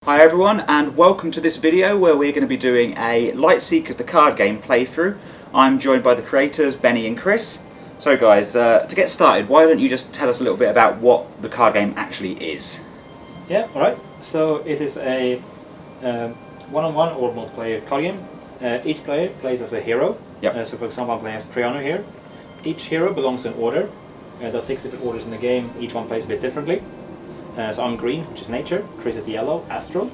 Hi everyone, and welcome to this video where we're going to be doing a Lightseekers the card game playthrough. I'm joined by the creators Benny and Chris. So guys, to get started, why don't you just tell us a little bit about what the card game actually is? Yeah, alright. So it is a one-on-one or multiplayer card game. Each player plays as a hero. Yep. So for example, I'm playing as Triano here. Each hero belongs to an order. There's 6 different orders in the game. Each one plays a bit differently. So I'm green, which is nature. Chris is yellow, astral.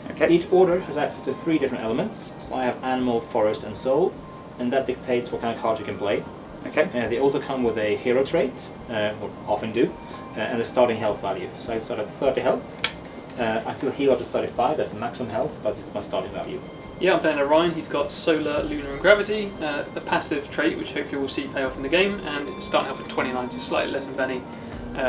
Okay. Each order has access to 3 different elements. So I have animal, forest, and soul, and that dictates what kind of cards you can play. Okay. They also come with a hero trait, or often do, and a starting health value. So I start at 30 health. I still heal up to 35. That's the maximum health, but this is my starting value. Yeah, I'm playing Orion. He's got solar, lunar, and gravity. The passive trait, which hopefully we'll see pay off in the game, and starting health at 29, so slightly less than Benny.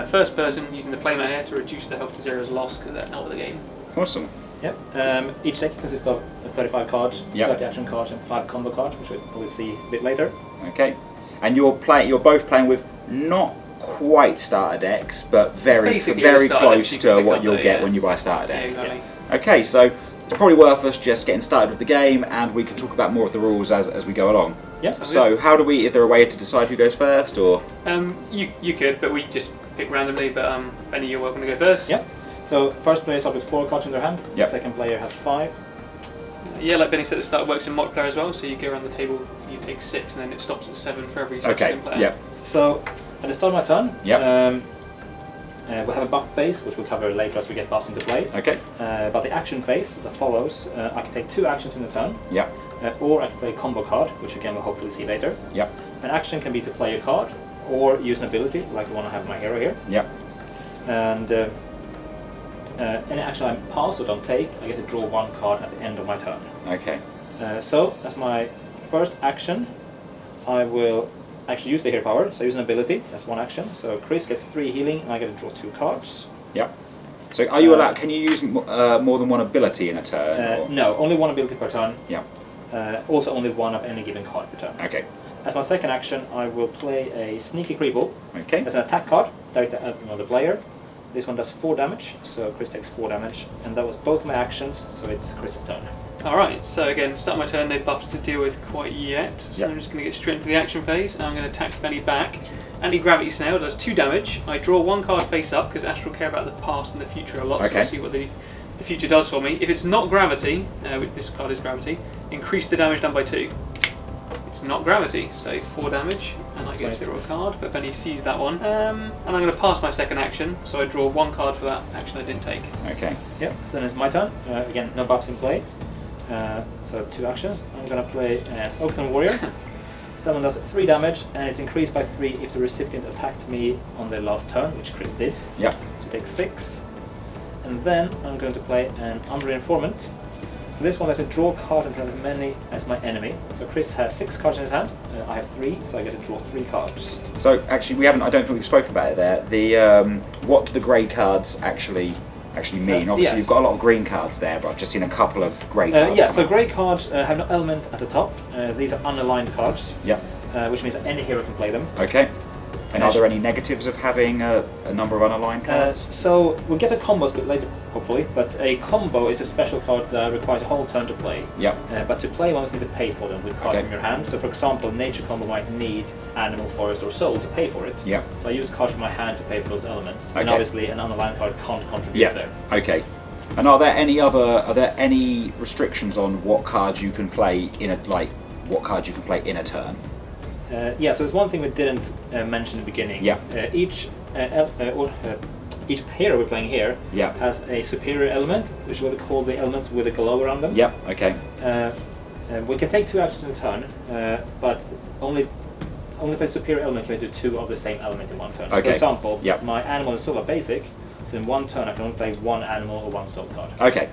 First person using the playmat here to reduce the health to 0 as loss because they're out of the game. Awesome. Yep. Each deck consists of 35 cards, Yep. 30 action cards, and 5 combo cards, which we'll see a bit later. Okay. And you're both playing with not quite starter decks, but very close to what you'll get when you buy a starter deck. Yeah, exactly. Yeah. Okay, so it's probably worth us just getting started with the game, and we can talk about more of the rules as we go along. Yep. So is there a way to decide who goes first, or? You could, but we just pick randomly. But Benny, you're welcome to go first. Yep. So first player starts with 4 cards in their hand. Yep. Second player has 5. Yeah, like Benny said at the start, it works in multiplayer as well. So you go around the table, you take 6, and then it stops at 7 for every subsequent player. Yep. So at the start of my turn, Yep. we'll have a buff phase, which we'll cover later as we get buffs into play. Okay. But the action phase that follows, I can take 2 actions in the turn. Yep. Or I can play a combo card, which again we'll hopefully see later. Yep. An action can be to play a card, or use an ability, like the one I have in my hero here. Yep. And any action I pass or don't take, I get to draw 1 card at the end of my turn. Okay. So, as my first action, I will actually use the hero power, so I use an ability, that's 1 action. So Chris gets 3 healing, and I get to draw 2 cards. Yep. So are you allowed, can you use more than one ability in a turn? No, only 1 ability per turn. Yep. Also only 1 of any given card per turn. Okay. As my second action, I will play a Sneaky Creeple. Okay. As an attack card, directed at another player. This one does 4 damage, so Chris takes 4 damage. And that was both my actions, so it's Chris's turn. Alright, so again, start my turn, no buffs to deal with quite yet. So Yep. I'm just going to get straight into the action phase, and I'm going to attack Benny back. Anti-gravity snail does 2 damage. I draw 1 card face up, because Astral care about the past and the future a lot, so Okay. we'll see what the future does for me. If it's not gravity, this card is gravity, increase the damage done by 2. It's not gravity, so 4 damage, and I get to draw a card, but Benny sees that one. And I'm going to pass my second action, so I draw 1 card for that action I didn't take. Okay. Yep, so then it's my turn. Again, no buffs in play. So 2 actions. I'm going to play an Oakton Warrior. So that one does 3 damage, and it's increased by 3 if the recipient attacked me on their last turn, which Chris did. Yep. So it takes 6. And then I'm going to play an Umbra Informant. So this one lets me draw cards and have as many as my enemy. So Chris has 6 cards in his hand. I have 3, so I get to draw 3 cards. So actually, I don't think we've spoken about it there. The what do the grey cards actually mean? Obviously, yes. you've got a lot of green cards there, but I've just seen a couple of grey cards. Yeah, come so out. grey cards have no element at the top. These are unaligned cards. Yep. Which means that any hero can play them. Okay. And are there any negatives of having a number of unaligned cards? So we'll get a combos bit later, hopefully. But a combo is a special card that requires a whole turn to play. Yep. But to play, one must need to pay for them with cards from your hand. So, for example, nature combo might need animal, forest, or soul to pay for it. Yep. So I use cards from my hand to pay for those elements. Okay. And obviously, an unaligned card can't contribute there. Okay. And are there any restrictions on what cards you can play in a turn? Yeah, so there's one thing we didn't mention in the beginning. Yeah. Each hero we're playing here Yeah. has a superior element, which is what we call the elements with a glow around them. Yep. Okay. We can take 2 actions in a turn, but only for a superior element can we do 2 of the same element in 1 turn. So Okay. for example, Yep. my animal and soul are basic, so in 1 turn I can only play 1 animal or 1 soul card. Okay.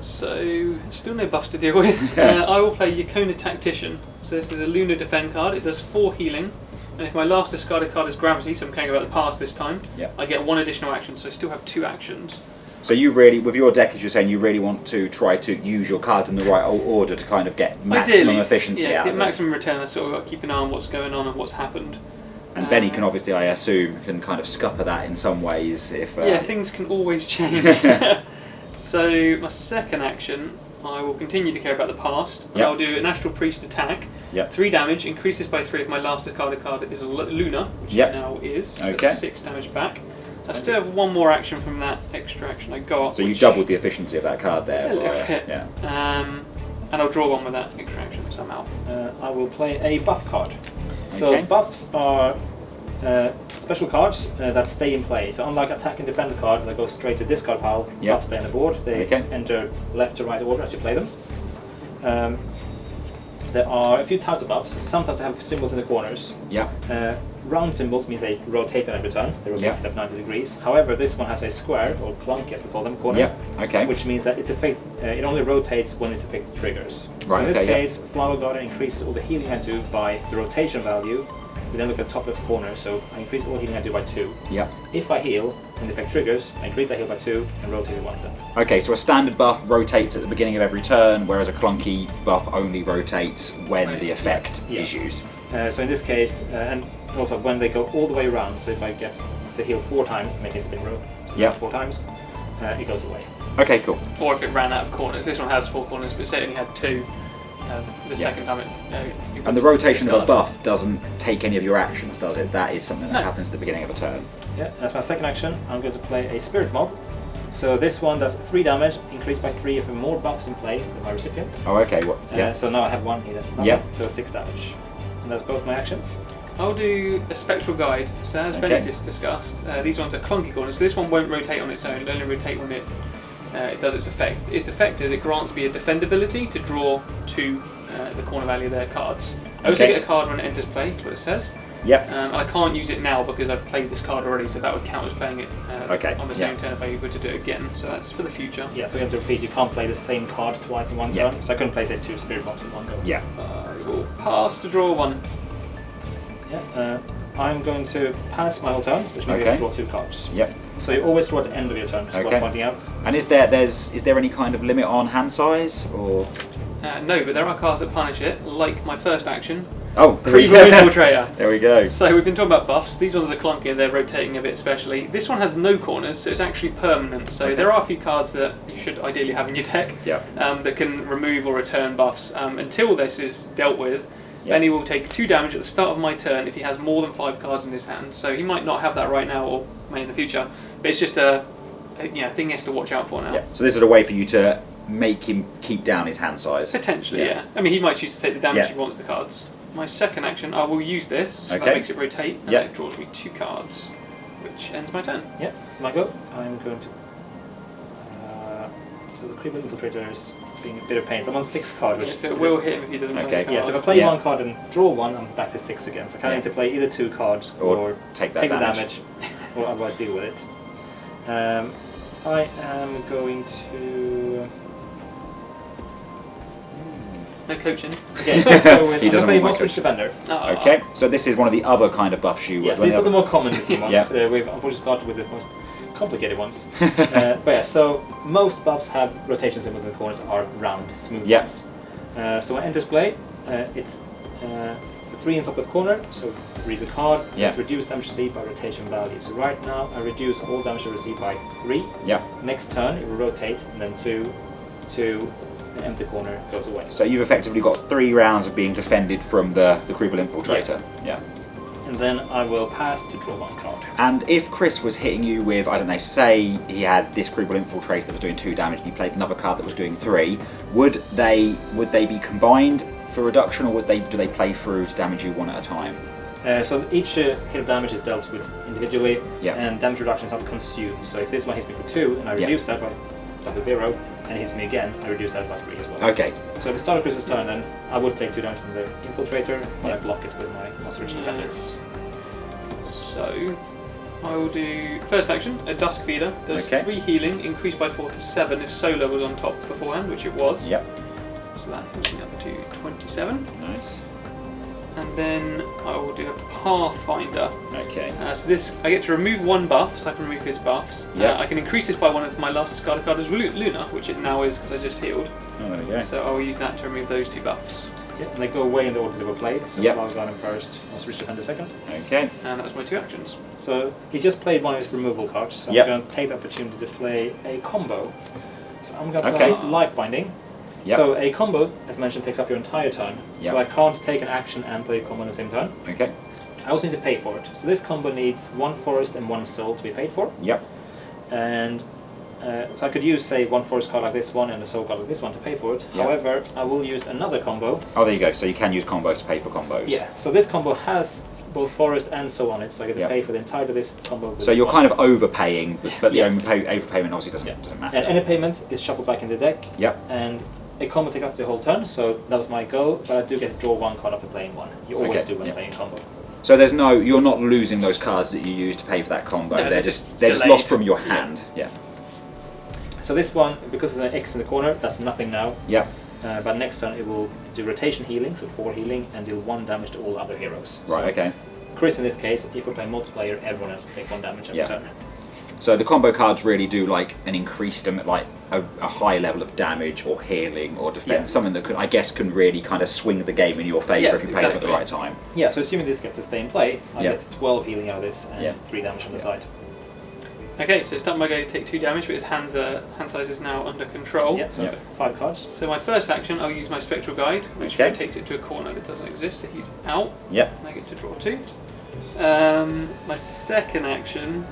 So still no buffs to deal with. I will play Yukona Tactician. So this is a Lunar Defend card. It does 4 healing, and if my last discarded card is Gravity, so I'm playing about the past this time, Yep. I get 1 additional action. So I still have 2 actions. So you really, with your deck, as you're saying, you really want to try to use your cards in the right order to kind of get maximum efficiency yeah, out to of get it. maximum return. I sort of got to keep an eye on what's going on and what's happened. And Benny can obviously, I assume, can kind of scupper that in some ways. If yeah, things can always change. So my second action, I will continue to care about the past. And I'll do an Astral Priest attack. 3 damage, increases by 3 if my last discarded card is a Luna, which it now is. So that's 6 damage back. I still have one more action from that extra action I got. So you doubled the efficiency of that card there. A little bit. And I'll draw one with that extra action, so I'm out. I will play a buff card. So buffs are special cards that stay in play. So unlike attack and defend card that goes straight to discard pile, buffs stay on the board. They enter left to right order as you play them. There are a few types of buffs. Sometimes they have symbols in the corners. Round symbols means they rotate on every turn. They rotate step 90 degrees. However, this one has a square, or clunky as we call them, corner. Which means that its effect, it only rotates when its effect triggers. So in this case, Flower Garden increases all the healing I do by the rotation value. We then look at the top left corner, so I increase all healing I do by 2. If I heal, and the effect triggers, I increase the heal by 2 and rotate it 1 step. Okay, so a standard buff rotates at the beginning of every turn, whereas a clunky buff only rotates when the effect is used. So in this case, and also when they go all the way around, so if I get to heal 4 times, make it spin row, 4 times, it goes away. Okay, cool. Or if it ran out of corners. This one has 4 corners, but say it only had 2. The second time and the rotation of a buff doesn't take any of your actions, does it? That is something that happens at the beginning of a turn. That's my second action. I'm going to play a Spirit Mob. So this one does 3 damage, increased by 3 if there are more buffs in play than my recipient. Oh, okay. So now I have 1, he does nothing, so 6 damage. And that's both my actions. I'll do a Spectral Guide. So as Benny just discussed, these ones are clunky corners. So this one won't rotate on its own, it'll only rotate when it does its effect. Its effect is it grants me a defend ability to draw to the corner value of their cards. I also get a card when it enters play, that's what it says. And I can't use it now because I've played this card already, so that would count as playing it on the same turn if I were to do it again. So that's for the future. So you have to repeat, you can't play the same card twice in one turn. So I couldn't play, say, 2 Spirit Mobs in one go. I will pass to draw 1. I'm going to pass my whole turn, which means you have to draw 2 cards. So you always draw at the end of your turn, just worth pointing out. And is there any kind of limit on hand size, or? No, but there are cards that punish it, like my first action. Creeper Infiltrator. There we go. So we've been talking about buffs. These ones are clunky, they're rotating a bit especially. This one has no corners, so it's actually permanent. So there are a few cards that you should ideally have in your deck that can remove or return buffs. Until this is dealt with, Benny will take 2 damage at the start of my turn if he has more than 5 cards in his hand. So he might not have that right now, or may in the future. But it's just a thing he has to watch out for now. So this is a way for you to make him keep down his hand size. Potentially, I mean, he might choose to take the damage he wants the cards. My second action, I will use this, so that makes it rotate, and it draws me 2 cards, which ends my turn. So my go. I'm going to... so the Creeper Infiltrator is being a bit of pain. So I'm on 6 cards. So it will hit him if he doesn't play cards. So if I play 1 card and draw 1, I'm back to 6 again. So I kind of need to play either 2 cards or take the damage or otherwise deal with it. I am going to... No coaching. Okay, let's go with... He doesn't want my Switch Defender. Okay, so this is one of the other kind of buffs you... Yes, these are the more common missing ones. We've unfortunately started with the most complicated ones. But so most buffs have rotation symbols in the corners are round, smooth ones. So when it enters play, it's 3 in top left corner, so read the card, so it's reduced damage received by rotation value. So right now I reduce all damage received by 3. Next turn it will rotate, and then 2 to the empty corner goes away. So you've effectively got 3 rounds of being defended from the Creeble Infiltrator. And then I will pass to draw 1 card. And if Chris was hitting you with, I don't know, say he had this Creeble Infiltrator that was doing 2 damage and he played another card that was doing 3, would they be combined for reduction, or do they play through to damage you 1 at a time? So each hit of damage is dealt with individually, Yeah. and damage reduction is not consumed. So if this one hits me for 2 and I reduce that by double 0, and it hits me again, I reduce that by 3 as well. Okay. So at the start of Chris's turn, then I would take 2 damage from the Infiltrator, and I block it with my Monster Rich Defender. So I will do first action, a Dusk Feeder. Does 3 healing, increased by 4 to 7 if Solar was on top beforehand, which it was. Yep. So that puts me up to 27. Nice. And then I will do a Pathfinder. Okay. So this, I get to remove 1 buff, so I can remove his buffs. I can increase this by 1 if my last discarded card is Luna, which it now is because I just healed. Oh, there we go. So I will use that to remove those 2 buffs. And they go away in the order they were played. So Flower Garden first, Monster Rich Defender second. Okay. And that was my 2 actions. So he's just played one of his removal cards, so I'm going to take the opportunity to play a combo. So I'm going to play Life Binding. Yep. So a combo, as mentioned, takes up your entire turn. Yep. So I can't take an action and play a combo on the same turn. Okay. I also need to pay for it. So this combo needs 1 forest and 1 soul to be paid for. Yep. And so I could use, say, 1 forest card like this one and a soul card like this one to pay for it. Yep. However, I will use another combo. Oh, there you go. So you can use combos to pay for combos. Yeah. So this combo has both forest and soul on it, so I get to pay for the entirety of this combo. So you're kind of overpaying, but the overpayment obviously doesn't matter. And any payment is shuffled back in the deck. Yep. And a combo take up the whole turn, so that was my goal, but I do get to draw 1 card after playing 1. You always do when playing combo. So you're not losing those cards that you use to pay for that combo. No, they're just lost from your hand. Yeah. So this one, because there's an X in the corner, that's nothing now. Yeah. But next turn it will do rotation healing, so 4 healing, and deal 1 damage to all other heroes. Right. So okay. Chris, in this case, if we play multiplayer, everyone has to take 1 damage every turn. So the combo cards really do like an increased, like a high level of damage or healing or defense, something that I guess can really kind of swing the game in your favour if you play them at the right time. Yeah, so assuming this gets to stay in play, I get 12 healing out of this and 3 damage on the side. Okay, so start my go, take 2 damage, but his hand size is now under control. Yeah, so 5 cards. So my first action, I'll use my Spectral Guide, which rotates it to a corner that doesn't exist, so he's out. Yep. I get to draw 2. My second action,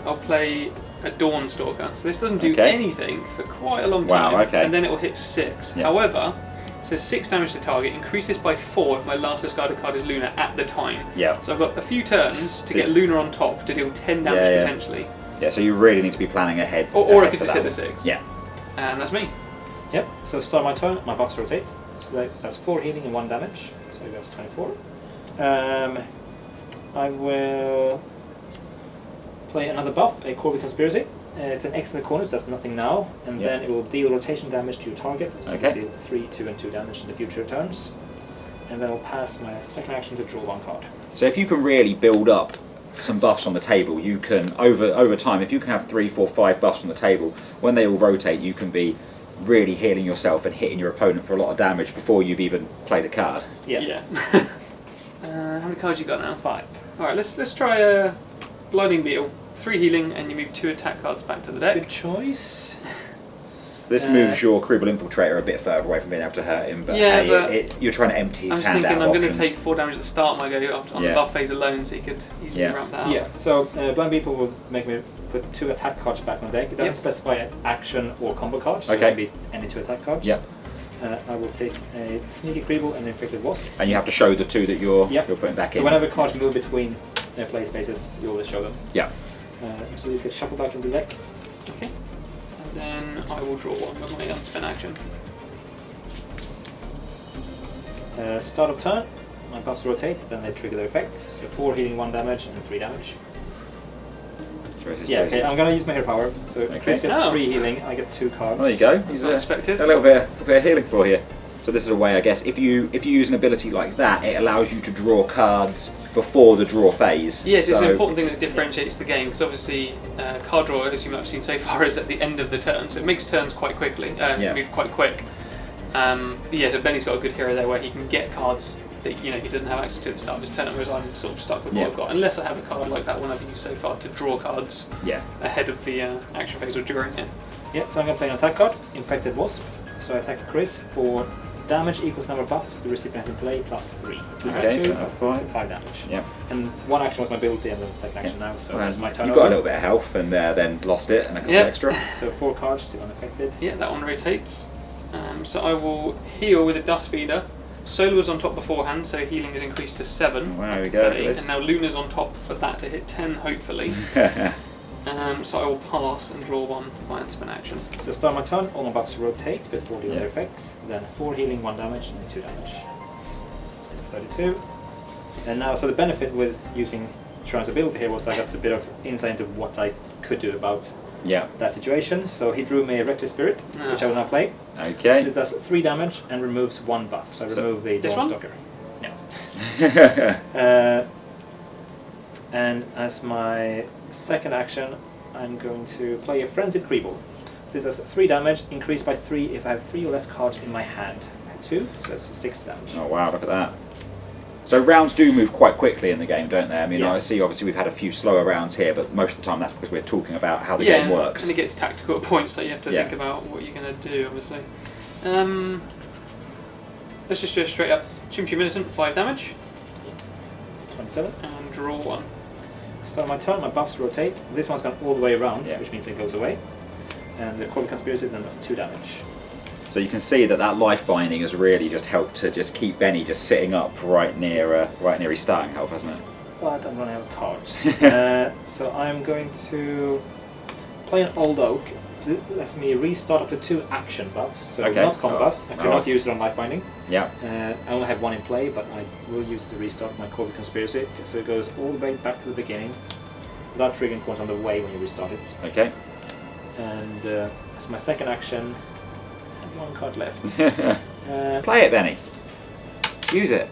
I'll play a Dawnstalker. So this doesn't do anything for quite a long time, and then it will hit 6. Yep. However, it says 6 damage to target, increases by 4 if my last discarded card is Luna at the time. Yeah. So I've got a few turns to get Luna on top to deal 10 damage potentially. Yeah, so you really need to be planning ahead. Or I could just hit the 6. Yeah. And that's me. Yep, so start my turn, my buffs rotate. So that's 4 healing and 1 damage, so we go to 24. I will play another buff, a Corby Conspiracy. It's an X in the corner, so that's nothing now. And then it will deal rotation damage to your target, so it will deal 3, 2 and 2 damage in the future turns. And then I'll pass my second action to draw 1 card. So if you can really build up some buffs on the table, you can, over time, if you can have 3, 4, 5 buffs on the table, when they all rotate, you can be really healing yourself and hitting your opponent for a lot of damage before you've even played a card. Yeah. How many cards you got now? 5. Alright, let's try a Blinding Beetle. 3 healing, and you move 2 attack cards back to the deck. Good choice. This moves your Kribble Infiltrator a bit further away from being able to hurt him, but, you're trying to empty his hand out. I'm going to take 4 damage at the start of my go on the buff phase alone, so you could easily ramp that up. Yeah, so Blind Beetle will make me put 2 attack cards back on the deck. It doesn't specify an action or combo cards, so it can be any 2 attack cards. Yep. I will pick a Sneaky Kribble and an Infected Wasp. And you have to show the 2 that you're putting back in. So whenever cards move between play spaces, you always show them. Yeah. So these get shuffled back into the deck. Okay. And then I will draw 1 with my unspent action. Start of turn, my buffs rotate, then they trigger their effects. So 4 healing, 1 damage, and 3 damage. Choices. Okay, I'm going to use my hero power. So Chris gets 3 healing, I get 2 cards. There you go. He's unexpected. A little bit of healing for you. So this is a way, I guess, if you use an ability like that, it allows you to draw cards before the draw phase. Yes, it's an important thing that differentiates the game, because obviously card draw, as you might have seen so far, is at the end of the turn, so it makes turns quite quickly, move quite quick. So Benny's got a good hero there where he can get cards that he doesn't have access to at the start of his turn, whereas I'm sort of stuck with what I've got, unless I have a card like that one I've used so far to draw cards ahead of the action phase or during it. Yeah, so I'm going to play an attack card, Infected Wasp. So I attack Chris for damage equals number of buffs the recipient has in play plus 3. Okay, so that's 5 damage. Yeah. And 1 action was my ability and then the second action now, so that's my turn. You got a little bit of health and then lost it and a couple extra. So 4 cards, 2 unaffected. Yeah, that one rotates. So I will heal with a Dust Feeder. Solar was on top beforehand, so healing is increased to 7. Wow, there we go. And now Luna's on top for that to hit 10, hopefully. So I will pass and draw 1 by unspent action. So start my turn, all my buffs rotate before the other effects. Then 4 healing, 1 damage, and 2 damage. So 32. And now, so the benefit with using Tron's ability here was I got a bit of insight into what I could do about that situation. So he drew me a Reckless Spirit, which I will now play. Okay. This does 3 damage and removes 1 buff. So I remove the Dawnstalker. No. And as my second action, I'm going to play a Frenzied Kribble. So this does 3 damage, increased by 3 if I have 3 or less cards in my hand. I have 2, so that's 6 damage. Oh wow, look at that. So rounds do move quite quickly in the game, don't they? I mean, Yeah. I see obviously we've had a few slower rounds here, but most of the time that's because we're talking about how the Yeah, game works. and it gets tactical at points, so you have to Yeah. think about what you're going to do, obviously. Let's just do a straight up Chim Chim Militant, 5 damage, 27. and draw 1. Start my turn, my buffs rotate. This one's gone all the way around, Yeah. which means it goes away. And the Corvid Conspiracy then does 2 damage. So you can see that that life binding has really just helped to just keep Benny just sitting up right near his starting health, hasn't it? But I'm running out of cards. So I'm going to play an Old Oak. So this lets me restart up to 2 action buffs. So Okay. not combo buffs. I cannot Nice. use it on life binding. Yeah. I only have 1 in play, but I will use it to restart my Corvid Conspiracy. So it goes all the way back to the beginning, without triggering points on the way when you restart it. Okay. And as my second action, I have 1 card left. Play it, Benny. Just use it.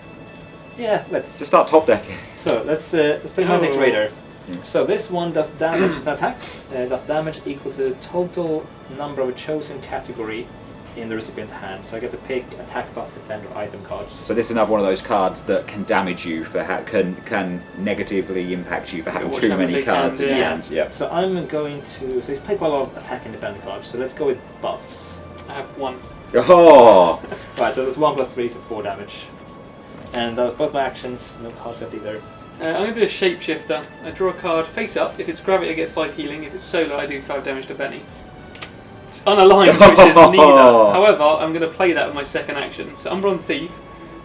Yeah, let's. Just start top decking. So let's play Mantex Raider. Yeah. So this one does damage. It's an attack. Does damage equal to the total number of a chosen category in the recipient's hand. So I get to pick attack, buff, defend, or item cards. So this is another one of those cards that can damage you for can negatively impact you for having watch too how many they cards can, in your yeah. hand. Yep. So I'm going to. So he's played quite a lot of attack and defend cards. So let's go with buffs. I have 1. Oh. Right. So that's 1 plus 3, so 4 damage. And that was both my actions. No cards left either. I'm going to do a Shapeshifter. I draw a card face up. If it's gravity, I get 5 healing. If it's solar, I do 5 damage to Benny. It's unaligned, which is neither. However, I'm going to play that with my second action. So Umbron Thief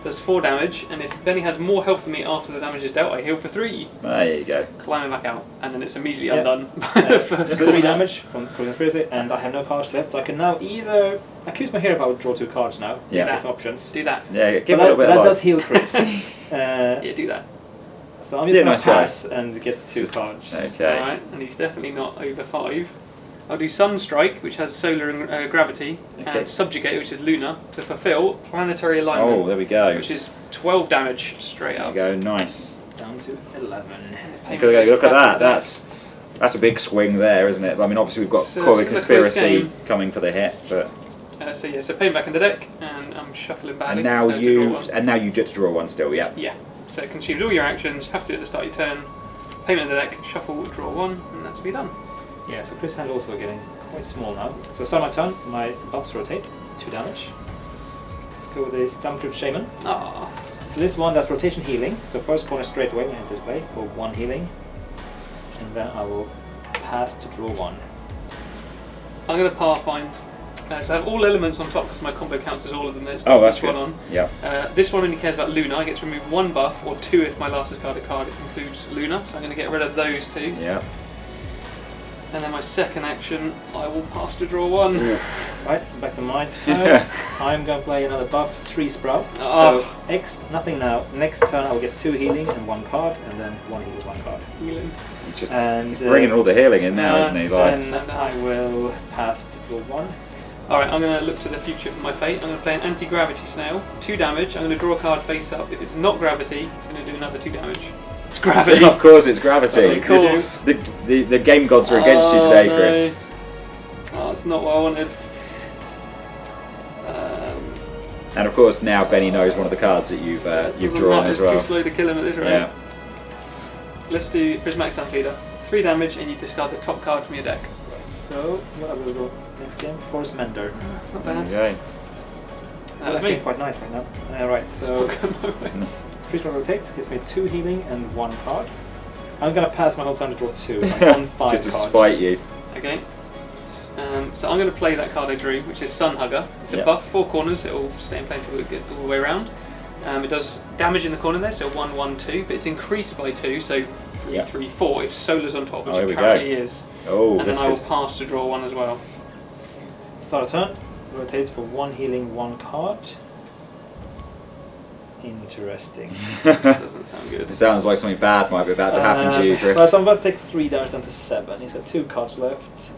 does 4 damage, and if Benny has more health than me after the damage is dealt, I heal for 3. There you go. Climbing back out, and then it's immediately Yeah. undone by the first 3 combat. damage from Corvid Conspiracy, and I have no cards left. So I can now either accuse my hero if I would draw 2 cards now. Yeah. That's options. Do that. Yeah, give But it a little bit that of does life. heal Chris. Yeah, do that. So I'm just Yeah, going nice to guy. pass and get 2 cards. Okay. Alright, and he's definitely not over 5. I'll do Sunstrike, which has solar and gravity, Okay. and Subjugate, which is lunar, to fulfill planetary Oh, alignment, there we go. which is 12 damage straight There up. you go. Nice. Down to 11. Payment Look, goes look at back that. to That's a big swing there, isn't it? I mean, obviously we've got It's, Corvid it's a close Conspiracy game. coming for the hit, but So paying back in the deck, and I'm shuffling back. and now to draw you 1. get to draw 1 still. Yeah. Yeah. So it consumes all your actions. Have to do it at the start of your turn. Payment in the deck. Shuffle. Draw 1, and that's me done. Yeah, so Chris' hand also getting quite small now. So start my turn, my buffs rotate, it's 2 damage. Let's go with this Damage Shaman. Ah. So this one does rotation healing, so first corner straight away when I hit this play for 1 healing. And then I will pass to draw 1. I'm going to Pathfind. So I have all elements on top because my combo counts as all of them. There's Oh, that's one good. on. Yeah. This one only cares about Luna. I get to remove 1 buff or 2 if my last discarded card includes Luna. So I'm going to get rid of those 2. Yeah. And then my second action, I will pass to draw 1. Right, so back to my turn. I'm going to play another buff, Tree Sprout. Oh. So X, nothing now. Next turn I will get 2 healing and 1 card, and then 1 heal, 1 card. Healing. He's just And he's bringing all the healing in now, isn't he? Like, then I will pass to draw 1. Alright, I'm going to look to the future for my fate. I'm going to play an anti-gravity snail, 2 damage. I'm going to draw a card face up. If it's not gravity, it's going to do another 2 damage. It's gravity! of course, it's gravity. Of course. The game gods are against you today, no. Chris. Oh, that's not what I wanted. And of course, now Benny knows one of the cards that you've Doesn't drawn matter, as well. It's too slow to kill him at this rate. Yeah. Let's do Prismatic Stampeder. 3 damage, and you discard the top card from your deck. So, what I will go next game? Force Mender. Not bad. Okay. That was actually me. quite nice right now. Right, so Tree Sprout rotates, gives me 2 healing and 1 card. I'm going to pass my whole turn to draw 2, so I'm on 5 Just to cards. spite you. Okay. So I'm going to play that card I drew, which is Sun Hugger. It's a Yep. buff, 4 corners. It will stay in play until we get all the way around. It does damage in the corner there, so 1, 1, 2, but it's increased by 2, so 3, Yep. 3, 4 if Solar's on top, which here it we currently go. is. Oh, And then this I will is pass to draw 1 as well. Start a turn, rotates for 1 healing, 1 card. Interesting. Doesn't sound good. It sounds like something bad might be about to happen to you, Chris. Right, so I'm about to take 3 damage down to 7. He's got 2 cards left.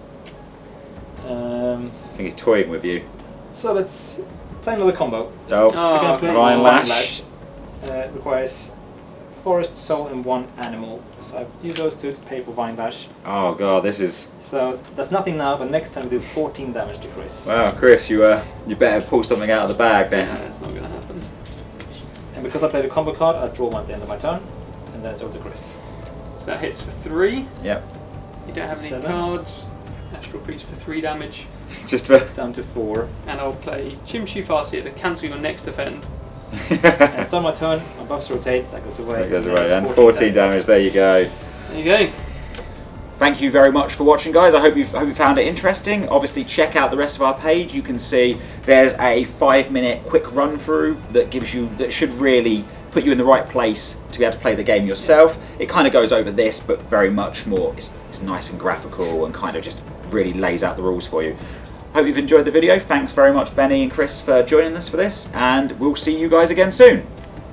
I think he's toying with you. So let's play another combo. Oh, Oh, So gonna play Divine Divine Lash. Requires Forest, Soul and 1 animal. So I've used those 2 to pay for Vine Lash. Oh god, this is. So that's nothing now, but next time we do 14 damage to Chris. Wow, Chris, you better pull something out of the bag Yeah, there. it's not going to happen. And because I played a combo card, I draw one at the end of my turn, and then it's over to Chris. So that hits for 3. Yep. You don't have any 7. cards. Astral Priest for 3 damage. Just for. Down to 4. And I'll play Chimshu Farseer to cancel your next defend. And start my turn, my buffs rotate, that goes away. That goes and away. then And it's 14 damage. There you go. There you go. Thank you very much for watching, guys. I hope you found it interesting. Obviously, check out the rest of our page. You can see there's a 5-minute quick run through that should really put you in the right place to be able to play the game yourself. It kind of goes over this, but very much more. It's nice and graphical and kind of just really lays out the rules for you. Hope you've enjoyed the video. Thanks very much, Benny and Chris, for joining us for this, and we'll see you guys again soon.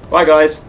Bye, guys.